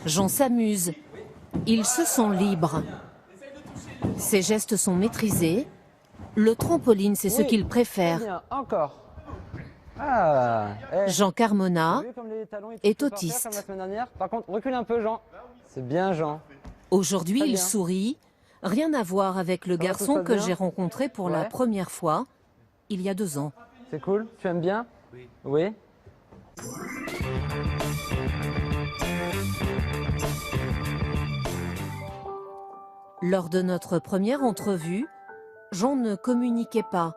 Jean s'amuse. Il se sent libre. Ses gestes sont maîtrisés. Le trampoline, c'est ce qu'il préfère. Bien, encore. Ah, Jean Carmona T'as vu comme les talons, ils est touchent par terre autiste. comme la semaine dernière. Par contre, recule un peu, Jean. C'est bien, Jean. Aujourd'hui, Très il bien. sourit. Rien à voir avec le Ça va, tout garçon se passe que bien j'ai rencontré pour la Ouais. première fois, il y a 2 ans. C'est cool. Tu aimes bien? Oui. Oui. Lors de notre première entrevue, Jean ne communiquait pas.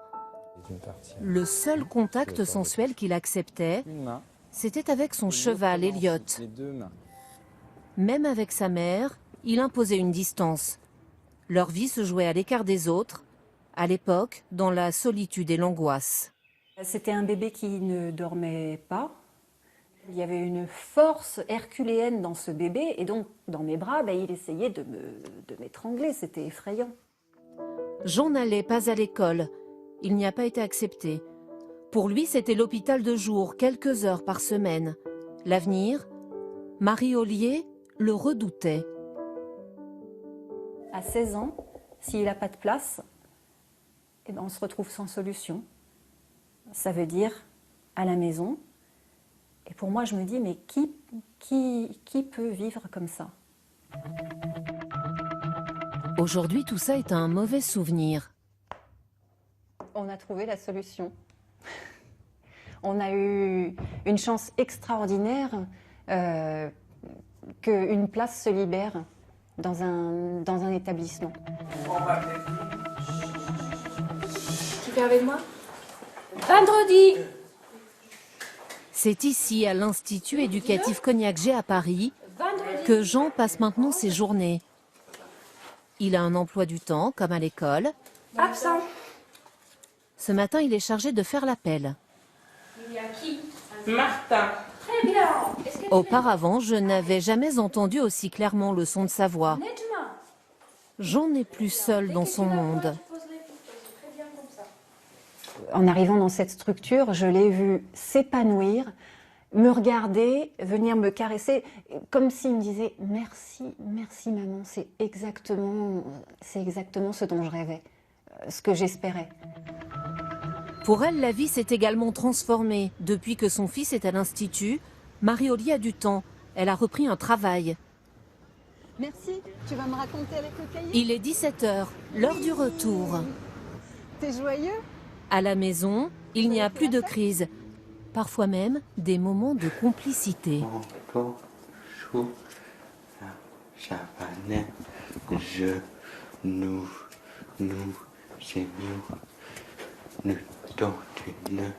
Le seul contact sensuel qu'il acceptait, Une main. c'était avec son cheval, Elliot. Les deux mains. Même avec sa mère, il imposait une distance. Leur vie se jouait à l'écart des autres, à l'époque, dans la solitude et l'angoisse. C'était un bébé qui ne dormait pas. Il y avait une force herculéenne dans ce bébé et donc dans mes bras, il essayait de m'étrangler, c'était effrayant. Jean n'allait pas à l'école, il n'y a pas été accepté. Pour lui, c'était l'hôpital de jour, quelques heures par semaine. L'avenir, Marie Ollier le redoutait. À 16 ans, s'il n'a pas de place, on se retrouve sans solution. Ça veut dire à la maison. Et pour moi, je me dis, mais qui peut vivre comme ça? Aujourd'hui, tout ça est un mauvais souvenir. On a trouvé la solution. On a eu une chance extraordinaire qu'une place se libère dans un établissement. Tu fais avec moi? Vendredi! C'est ici, à l'Institut éducatif Cognac G à Paris, que Jean passe maintenant ses journées. Il a un emploi du temps, comme à l'école. Absent. Ce matin, il est chargé de faire l'appel. Il y a qui? Martin. Très bien. Est-ce que Auparavant, je n'avais jamais entendu aussi clairement le son de sa voix. Nettement. Jean n'est plus seul dans son monde. Tu poses les coups, c'est très bien comme ça. En arrivant dans cette structure, je l'ai vu s'épanouir, me regarder, venir me caresser, comme s'il me disait « Merci, merci maman, c'est exactement ce dont je rêvais, ce que j'espérais. » Pour elle, la vie s'est également transformée. Depuis que son fils est à l'Institut, Marie Ollier a du temps. Elle a repris un travail. Merci, tu vas me raconter avec le cahier? Il est 17h, l'heure du retour. T'es joyeux? À la maison, il n'y a plus de crise. Parfois même des moments de complicité. Bonjour, Chavanais, nous, c'est nous donnons une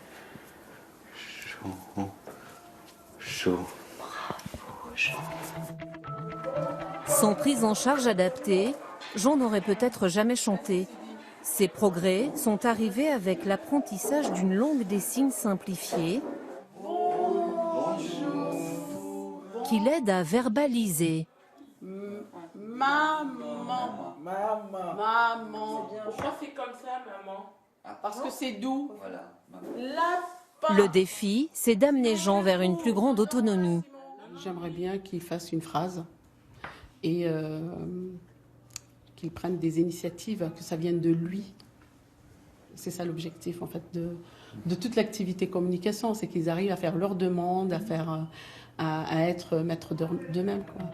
chanson. Bravo, Jean. Sans prise en charge adaptée, Jean n'aurait peut-être jamais chanté. Ses progrès sont arrivés avec l'apprentissage d'une langue des signes simplifiée qui l'aide à verbaliser. Maman. Pourquoi c'est comme ça, maman? Parce que c'est doux. Le défi, c'est d'amener Jean vers une plus grande autonomie. J'aimerais bien qu'il fasse une phrase et qu'il prenne des initiatives, que ça vienne de lui. C'est ça l'objectif en fait de toute l'activité communication, c'est qu'ils arrivent à faire leurs demandes, à être maîtres d'eux-mêmes, quoi.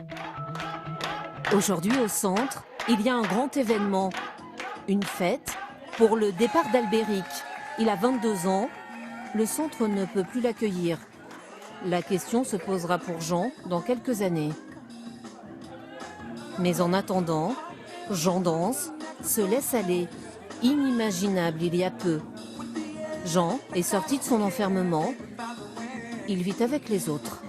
Aujourd'hui au centre, il y a un grand événement, une fête pour le départ d'Albéric. Il a 22 ans, le centre ne peut plus l'accueillir. La question se posera pour Jean dans quelques années. Mais en attendant, Jean danse, se laisse aller, inimaginable il y a peu. Jean est sorti de son enfermement, il vit avec les autres.